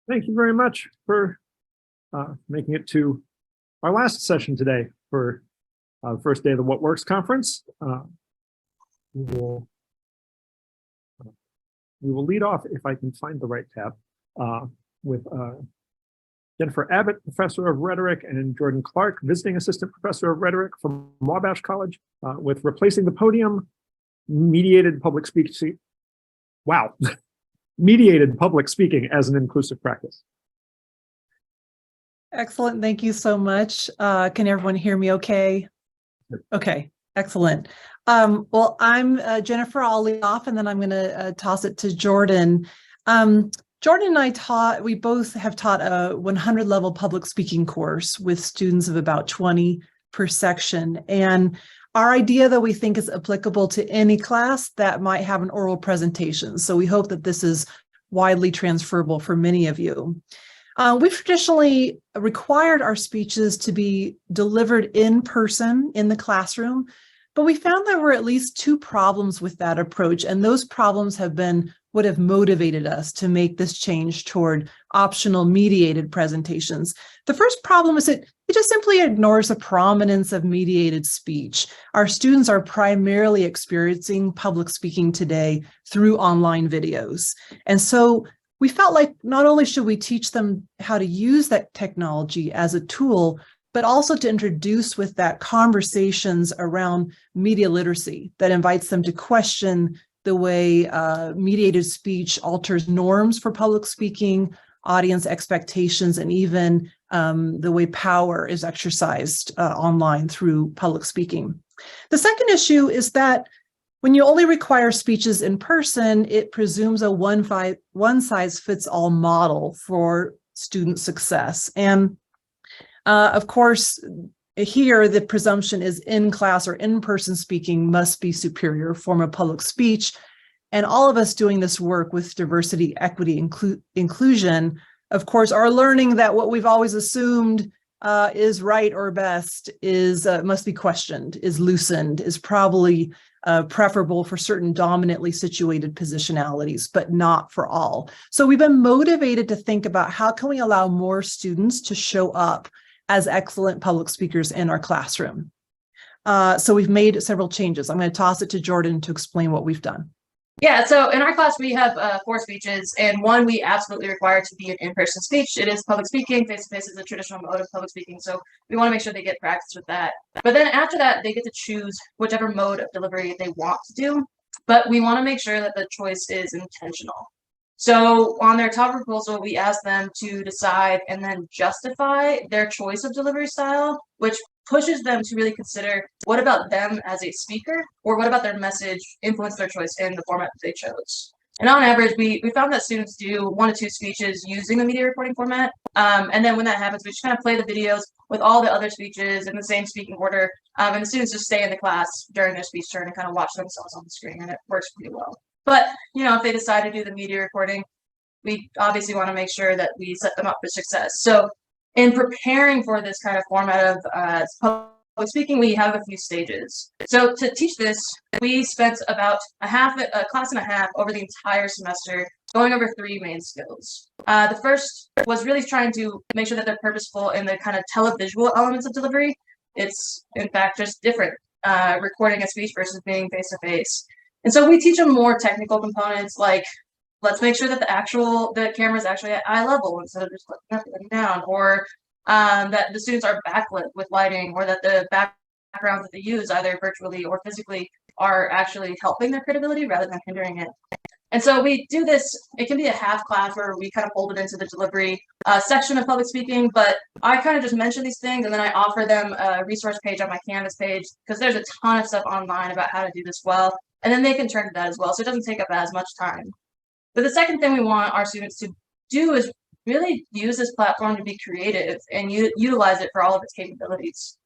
Thank you very much for making it to our last session today for the first day of the What Works conference. We will lead off, if I can find the right tab, with Jennifer Abbott, Professor of Rhetoric, and Jordin Clark, Visiting Assistant Professor of Rhetoric from Wabash College, with Replacing the Podium, Mediated Public Speaking. Wow. Mediated public speaking as an inclusive practice. Excellent. Thank you so much. Can everyone hear me okay? Okay, excellent. Well, I'm Jennifer. I'll lead off and then I'm going to toss it to Jordin. Jordin and I we both have taught a 100 level public speaking course with students of about 20 per section. And our idea that we think is applicable to any class that might have an oral presentation. So we hope that this is widely transferable for many of you. We've traditionally required our speeches to be delivered in person in the classroom, but we found there were at least two problems with that approach, and those problems have been what have motivated us to make this change toward optional mediated presentations. The first problem is that it just simply ignores the prominence of mediated speech. Our students are primarily experiencing public speaking today through online videos. And so we felt like not only should we teach them how to use that technology as a tool, but also to introduce with that conversations around media literacy that invites them to question the way mediated speech alters norms for public speaking, audience expectations, and even the way power is exercised online through public speaking. The second issue is that when you only require speeches in person, it presumes a one-size-fits-all model for student success. And of course, here, the presumption is in-class or in-person speaking must be superior form of public speech. And all of us doing this work with diversity, equity, inclusion, of course, are learning that what we've always assumed is right or best is must be questioned, is loosened, is probably preferable for certain dominantly situated positionalities, but not for all. So we've been motivated to think about how can we allow more students to show up as excellent public speakers in our classroom. So we've made several changes. I'm going to toss it to Jordin to explain what we've done. Yeah, so in our class, we have 4 speeches, and one we absolutely require to be an in-person speech. It is public speaking. Face-to-face is a traditional mode of public speaking, so we want to make sure they get practice with that. But then after that, they get to choose whichever mode of delivery they want to do, but we want to make sure that the choice is intentional. So on their top proposal, we ask them to decide and then justify their choice of delivery style, which pushes them to really consider what about them as a speaker, or what about their message influenced their choice in the format that they chose. And on average, we found that students do 1 to 2 speeches using the media recording format. And then when that happens, we just kind of play the videos with all the other speeches in the same speaking order. And the students just stay in the class during their speech turn and kind of watch themselves on the screen, and it works pretty well. But, you know, if they decide to do the media recording, we obviously want to make sure that we set them up for success. So in preparing for this kind of format of public speaking, we have a few stages. So to teach this, we spent about a class and a half over the entire semester going over 3 main skills. The first was really trying to make sure that they're purposeful in the kind of televisual elements of delivery. It's, in fact, just different recording a speech versus being face-to-face. And so we teach them more technical components, like let's make sure that the camera is actually at eye level instead of just looking up and down, or that the students are backlit with lighting, or that the backgrounds that they use, either virtually or physically, are actually helping their credibility rather than hindering it. And so we do this, it can be a half class where we kind of fold it into the delivery section of public speaking, but I kind of just mention these things and then I offer them a resource page on my Canvas page, because there's a ton of stuff online about how to do this well, and then they can turn to that as well, so it doesn't take up as much time. But the second thing we want our students to do is really use this platform to be creative and utilize it for all of its capabilities.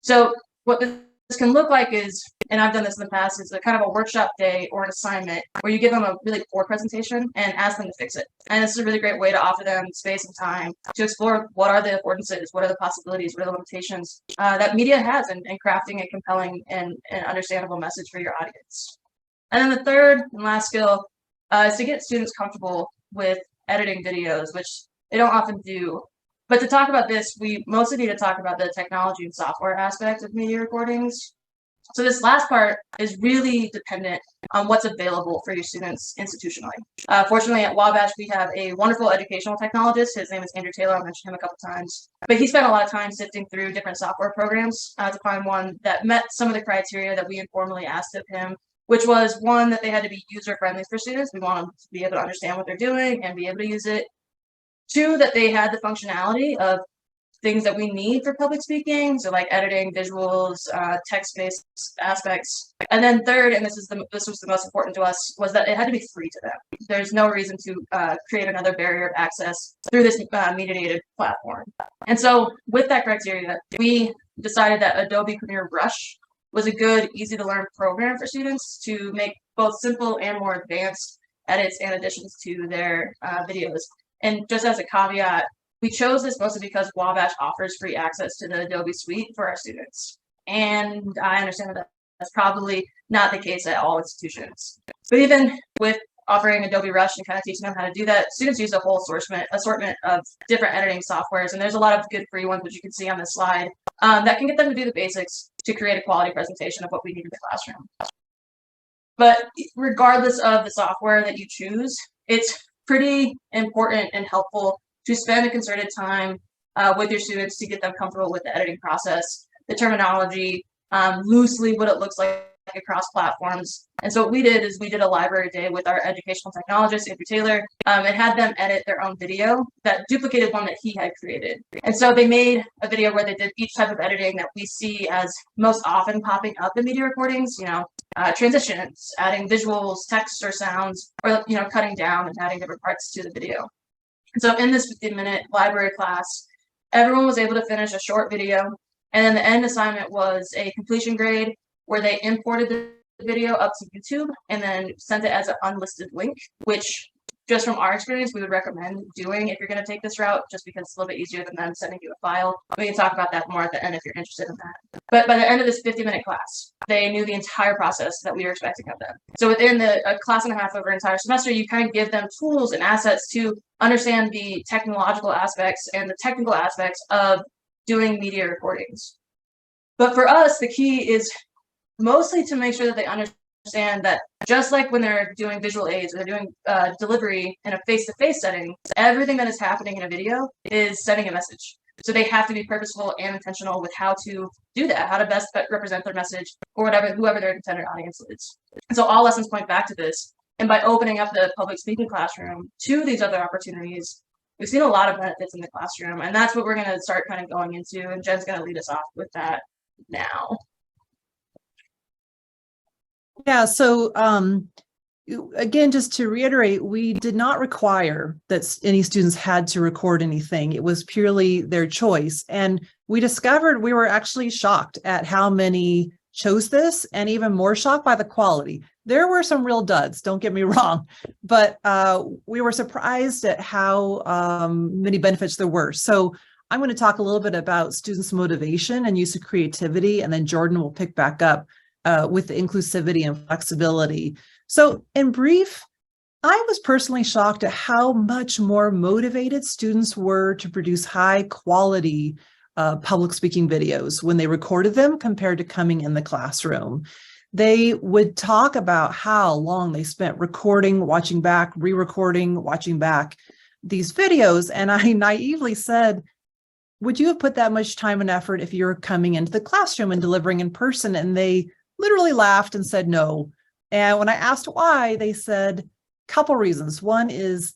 So what this can look like is, and I've done this in the past, is a kind of a workshop day or an assignment where you give them a really poor presentation and ask them to fix it. And this is a really great way to offer them space and time to explore what are the affordances, what are the possibilities, what are the limitations that media has in crafting a compelling and understandable message for your audience. And then the third and last skill is to get students comfortable with editing videos, which They don't often do. But to talk about this, we mostly need to talk about the technology and software aspect of media recordings. So this last part is really dependent on what's available for your students institutionally. Fortunately, at Wabash, we have a wonderful educational technologist. His name is Andrew Taylor. I mentioned him a couple times. But he spent a lot of time sifting through different software programs to find one that met some of the criteria that we informally asked of him, which was one, that they had to be user-friendly for students. We want them to be able to understand what they're doing and be able to use it. Two, that they had the functionality of things that we need for public speaking, so like editing, visuals, text-based aspects. And then third, and this was the most important to us, was that it had to be free to them. There's no reason to create another barrier of access through this Mediated platform. And so with that criteria, we decided that Adobe Premiere Rush was a good, easy to learn program for students to make both simple and more advanced edits and additions to their videos. And just as a caveat, we chose this mostly because Wabash offers free access to the Adobe suite for our students. And I understand that that's probably not the case at all institutions. But even with offering Adobe Rush and kind of teaching them how to do that, students use a whole assortment of different editing softwares. And there's a lot of good free ones, which you can see on this slide, that can get them to do the basics to create a quality presentation of what we need in the classroom. But regardless of the software that you choose, it's pretty important and helpful to spend a concerted time with your students to get them comfortable with the editing process, the terminology, loosely what it looks like across platforms. And so what we did is we did a library day with our educational technologist, Andrew Taylor, and had them edit their own video that duplicated one that he had created. And so they made a video where they did each type of editing that we see as most often popping up in media recordings, transitions, adding visuals, text or sounds, or, cutting down and adding different parts to the video. So in this 15-minute library class, everyone was able to finish a short video, and then the end assignment was a completion grade where they imported the video up to YouTube and then sent it as an unlisted link, which just from our experience, we would recommend doing if you're going to take this route, just because it's a little bit easier than them sending you a file. We can talk about that more at the end if you're interested in that. But by the end of this 50-minute class, they knew the entire process that we were expecting of them. So within a class and a half over an entire semester, you kind of give them tools and assets to understand the technological aspects and the technical aspects of doing media recordings. But for us, the key is mostly to make sure that they understand that just like when they're doing visual aids or they're doing delivery in a face-to-face setting, everything that is happening in a video is sending a message. So they have to be purposeful and intentional with how to do that, how to best represent their message or whoever their intended audience is. And so all lessons point back to this. And by opening up the public speaking classroom to these other opportunities, we've seen a lot of benefits in the classroom. And that's what we're going to start kind of going into. And Jen's going to lead us off with that now. Yeah, so again, just to reiterate, we did not require that any students had to record anything. It was purely their choice. And we discovered we were actually shocked at how many chose this, and even more shocked by the quality. There were some real duds, don't get me wrong, but we were surprised at how many benefits there were. So I'm going to talk a little bit about students' motivation and use of creativity, and then Jordin will pick back up with the inclusivity and flexibility. So in brief, I was personally shocked at how much more motivated students were to produce high quality public speaking videos when they recorded them compared to coming in the classroom. They would talk about how long they spent recording, watching back, re-recording, watching back these videos. And I naively said, would you have put that much time and effort if you're coming into the classroom and delivering in person? And they literally laughed and said no. And when I asked why, they said a couple reasons. One is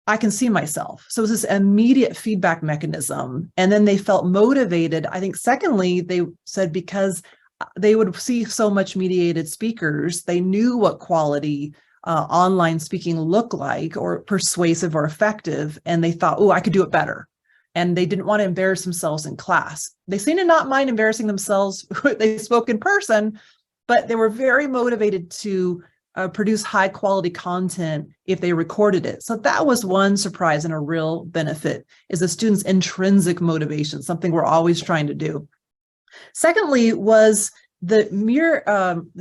I can see myself. So it's this immediate feedback mechanism. And then they felt motivated. I think secondly, they said because they would see so much mediated speakers, they knew what quality online speaking looked like, or persuasive or effective. And they thought, oh, I could do it better. And they didn't want to embarrass themselves in class. They seemed to not mind embarrassing themselves. They spoke in person, but they were very motivated to produce high quality content if they recorded it. So that was one surprise and a real benefit, is the students' intrinsic motivation, something we're always trying to do. Secondly was the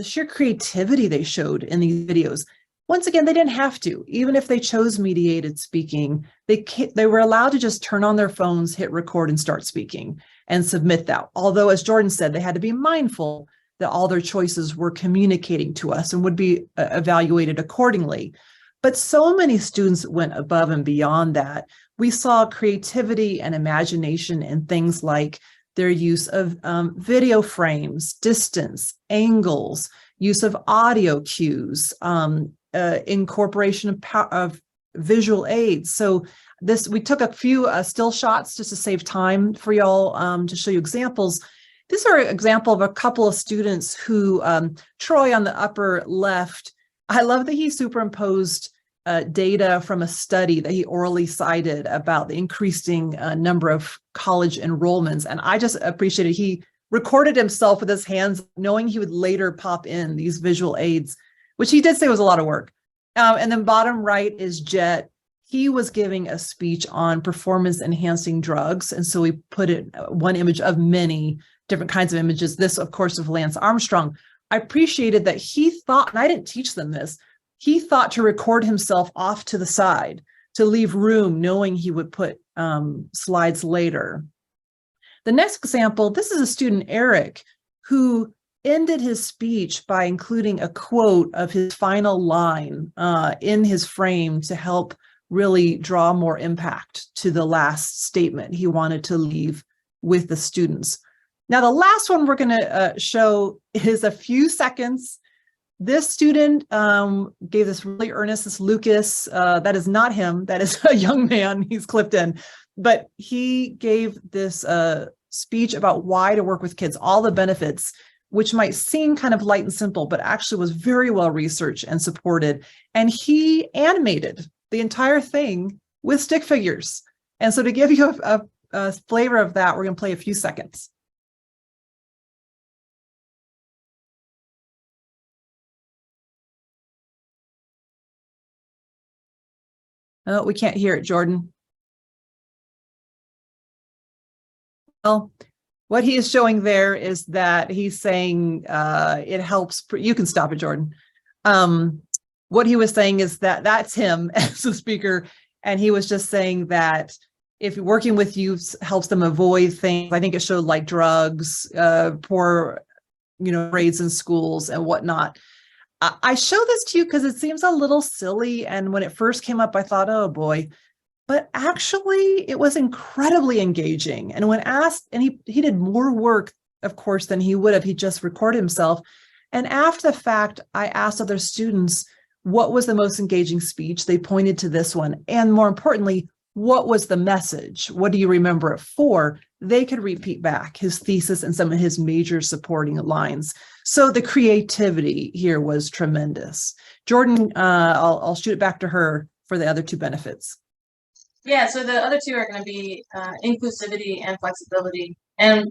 sheer creativity they showed in these videos. Once again, they didn't have to. Even if they chose mediated speaking, they were allowed to just turn on their phones, hit record, and start speaking and submit that. Although, as Jordin said, they had to be mindful that all their choices were communicating to us and would be evaluated accordingly. But so many students went above and beyond that. We saw creativity and imagination in things like their use of video frames, distance, angles, use of audio cues, incorporation of visual aids. So we took a few still shots just to save time for y'all to show you examples. These are an example of a couple of students who, Troy on the upper left, I love that he superimposed data from a study that he orally cited about the increasing number of college enrollments. And I just appreciated he recorded himself with his hands, knowing he would later pop in these visual aids, which he did say was a lot of work. And then bottom right is Jet. He was giving a speech on performance enhancing drugs. And so we put it one image of many different kinds of images. This, of course, of Lance Armstrong. I appreciated that he thought, and I didn't teach them this, he thought to record himself off to the side to leave room, knowing he would put slides later. The next example, this is a student, Eric, who ended his speech by including a quote of his final line in his frame to help really draw more impact to the last statement he wanted to leave with the students. Now, the last one we're going to show is a few seconds. This student gave this really earnest, this Lucas, that is not him, that is a young man, he's clipped in, but he gave this speech about why to work with kids, all the benefits, which might seem kind of light and simple, but actually was very well researched and supported. And he animated the entire thing with stick figures. And so to give you a flavor of that, we're going to play a few seconds. Oh, we can't hear it, Jordin. Well, what he is showing there is that he's saying it helps. You can stop it, Jordin. What he was saying is that that's him as a speaker. And he was just saying that if working with youth helps them avoid things, I think it showed like drugs, poor, grades in schools and whatnot. I show this to you because it seems a little silly. And when it first came up, I thought, oh boy, but actually it was incredibly engaging. And when asked, and he did more work, of course, than he would have, he just recorded himself. And after the fact, I asked other students, what was the most engaging speech? They pointed to this one. And more importantly, what was the message? What do you remember it for? They could repeat back his thesis and some of his major supporting lines. So the creativity here was tremendous. Jordin, I'll shoot it back to her for the other two benefits. Yeah, so the other two are going to be inclusivity and flexibility. And,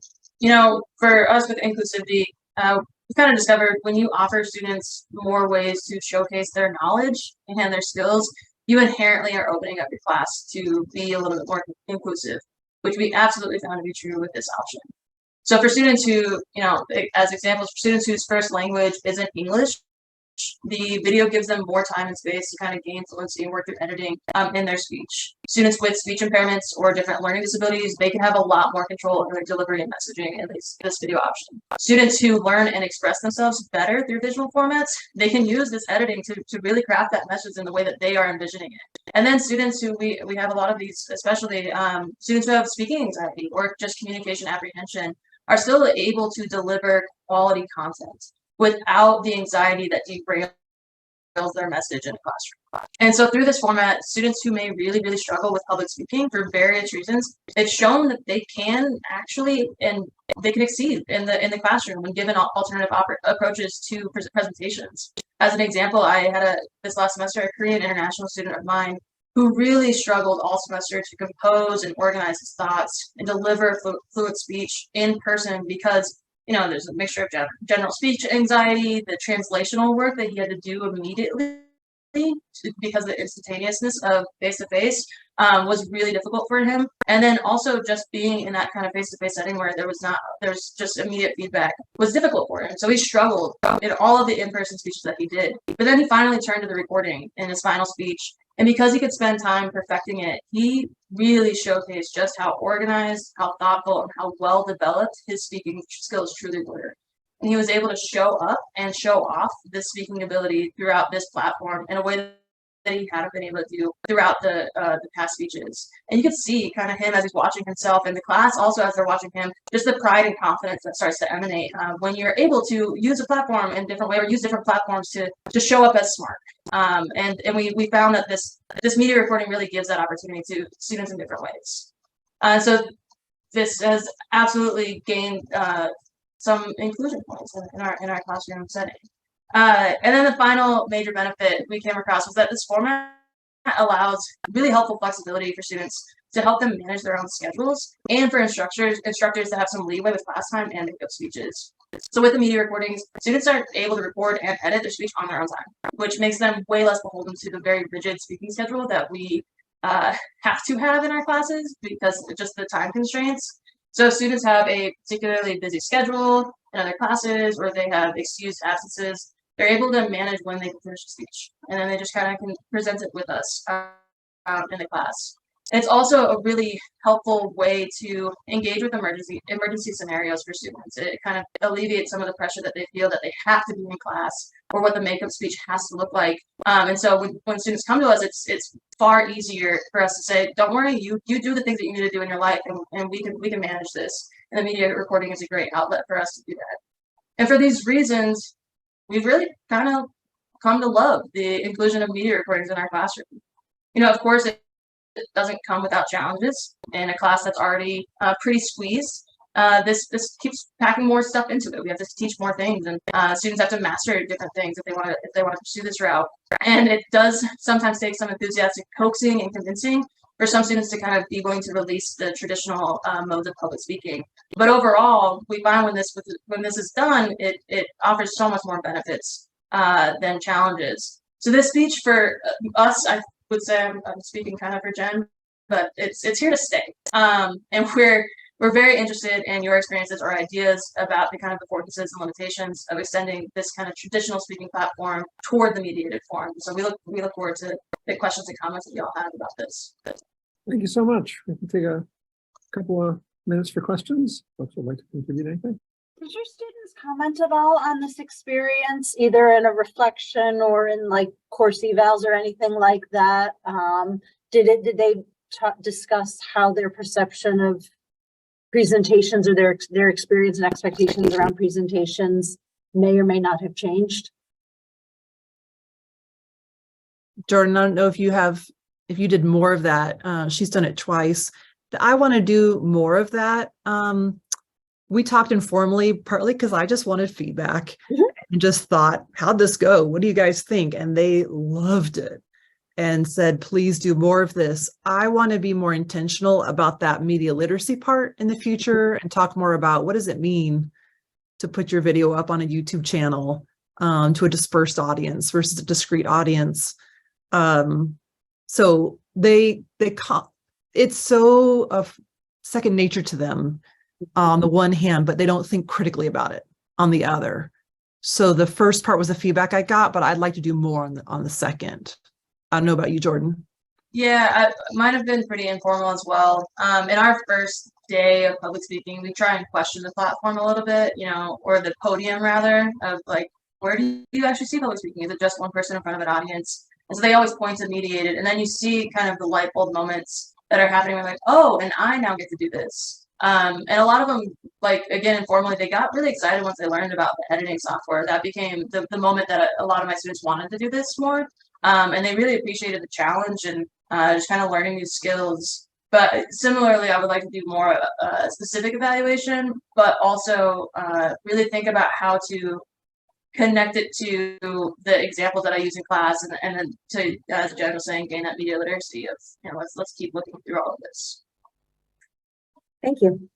for us with inclusivity, we kind of discovered when you offer students more ways to showcase their knowledge and their skills, you inherently are opening up your class to be a little bit more inclusive, which we absolutely found to be true with this option. So for students who, as examples, for students whose first language isn't English, the video gives them more time and space to kind of gain fluency and work through editing in their speech. Students with speech impairments or different learning disabilities, they can have a lot more control over their delivery and messaging in this video option. Students who learn and express themselves better through visual formats, they can use this editing to really craft that message in the way that they are envisioning it. And then students who we have a lot of these, especially students who have speaking anxiety or just communication apprehension, are still able to deliver quality content without the anxiety that derails their message in a classroom. And so through this format, students who may really, really struggle with public speaking for various reasons, they've shown that they can actually, and they can exceed in the classroom when given alternative approaches to presentations. As an example, I had this last semester, a Korean international student of mine who really struggled all semester to compose and organize his thoughts and deliver fluent speech in person because there's a mixture of general speech anxiety, the translational work that he had to do immediately because the instantaneousness of face-to-face was really difficult for him. And then also just being in that kind of face-to-face setting where there's just immediate feedback was difficult for him. So he struggled in all of the in-person speeches that he did. But then he finally turned to the recording in his final speech. And because he could spend time perfecting it, he really showcased just how organized, how thoughtful, and how well developed his speaking skills truly were. And he was able to show up and show off this speaking ability throughout this platform in a way that he hadn't been able to do throughout the past speeches. And you could see kind of him as he's watching himself in the class, also as they're watching him, just the pride and confidence that starts to emanate when you're able to use a platform in a different way or use different platforms to show up as smart. And we found that this media recording really gives that opportunity to students in different ways. So this has absolutely gained some inclusion points in our classroom setting. And then the final major benefit we came across was that this format allows really helpful flexibility for students to help them manage their own schedules, and for instructors to have some leeway with class time and make up speeches. So with the media recordings, students are able to record and edit their speech on their own time, which makes them way less beholden to the very rigid speaking schedule that we have to have in our classes because of just the time constraints. So if students have a particularly busy schedule in other classes, or they have excused absences, they're able to manage when they can finish a speech, and then they just kind of can present it with us in the class. It's also a really helpful way to engage with emergency scenarios for students. It kind of alleviates some of the pressure that they feel that they have to be in class, or what the makeup speech has to look like. And so when students come to us, it's far easier for us to say, don't worry, you do the things that you need to do in your life, and we can manage this. And the media recording is a great outlet for us to do that. And for these reasons, we've really kind of come to love the inclusion of media recordings in our classroom. Of course, it doesn't come without challenges. In a class that's already pretty squeezed, this keeps packing more stuff into it. We have to teach more things, and students have to master different things if they want to pursue this route. And it does sometimes take some enthusiastic coaxing and convincing for some students to kind of be willing to release the traditional modes of public speaking. But overall, we find when this is done, it offers so much more benefits than challenges. So this speech for us, I would say I'm speaking kind of for Jen, but it's here to stay. And we're very interested in your experiences or ideas about the kind of affordances and limitations of extending this kind of traditional speaking platform toward the mediated form. So we look forward to the questions and comments that you all have about this. Thank you so much. We can take a couple of minutes for questions. Folks would like to contribute anything? Did your students comment at all on this experience, either in a reflection or in like course evals or anything like that? Did they discuss how their perception of presentations or their experience and expectations around presentations may or may not have changed? Jordin, I don't know if you did more of that. She's done it twice. I want to do more of that. We talked informally, partly because I just wanted feedback and just thought, how'd this go? What do you guys think? And they loved it and said, please do more of this. I want to be more intentional about that media literacy part in the future and talk more about what does it mean to put your video up on a YouTube channel to a dispersed audience versus a discrete audience. So it's so second nature to them on the one hand, but they don't think critically about it on the other. So the first part was the feedback I got, but I'd like to do more on the second. I don't know about you, Jordin. Yeah, mine have been pretty informal as well. In our first day of public speaking, we try and question the platform a little bit, or the podium rather, of like, where do you actually see public speaking? Is it just one person in front of an audience? And so they always point to Mediated, and then you see kind of the light bulb moments that are happening. We're like, oh, and I now get to do this. And a lot of them, like, again, informally, they got really excited once they learned about the editing software. That became the moment that a lot of my students wanted to do this more. And they really appreciated the challenge and just kind of learning new skills. But similarly, I would like to do more specific evaluation, but also really think about how to connect it to the examples that I use in class, and then to, as Jen was saying, gain that media literacy of, let's keep looking through all of this. Thank you.